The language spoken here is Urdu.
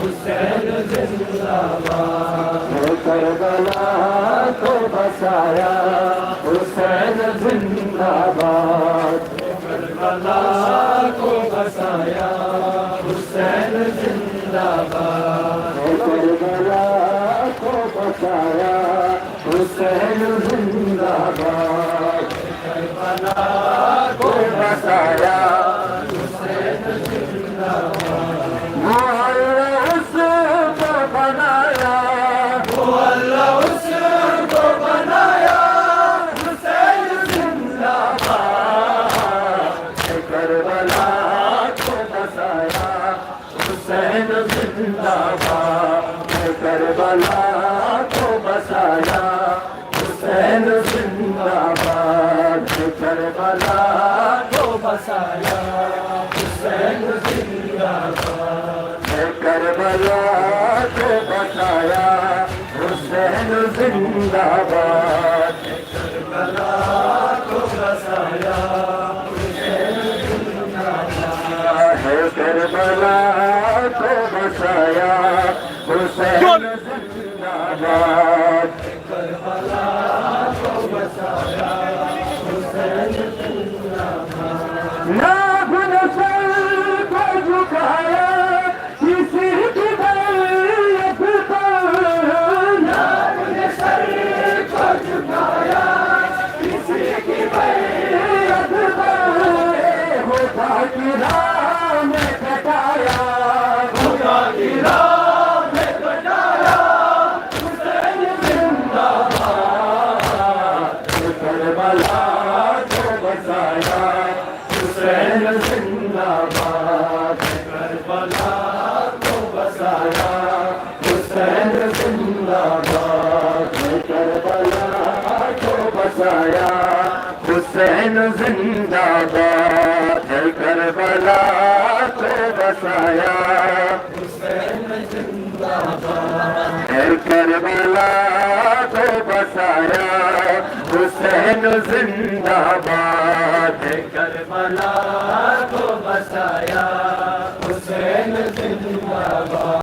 حسین زندہ باد، کربلا کو بسایا حسین زندہ باد، کربلا کو بسایا حسین زندہ باد، کربلا کو بسایا حسین زندہ باد، کربلا کو بسایا حسین زندہ باد، وہ اللہ اس کو بنایا، وہ اللہ اس کو بنایا حسین زندہ باد، کربلا کو بسایا حسین زندہ باد، کربلا کو بسایا حسین زندہ باد، کربلا کو بسایا حسین زندہ باد، کربلا کو بسایا حسین زندہ باد، کربلا کو بسایا حسین زندہ باد، کربلا کو بسایا حسین زندہ باد، کربلا کو بسایا حسین زندہ باد، ناخن سر کو جھکایا کسی کی بیعت پر، ناخن سر کو جھکایا کسی کی بیعت پر، خدا کی راہ میں کٹایا، خدا کی راہ میں کٹایا حسین زندہ باد، کربلا کو بسایا حسین زندہ باد، کربلا کو بسایا حسین زندہ باد، کربلا کو بسایا حسین زندہ باد، کربلا کو بسایا حسین زندہ باد، کربلا کو بسایا حسین زندہ باد، کربلا کو بسایا حسین زندہ باد۔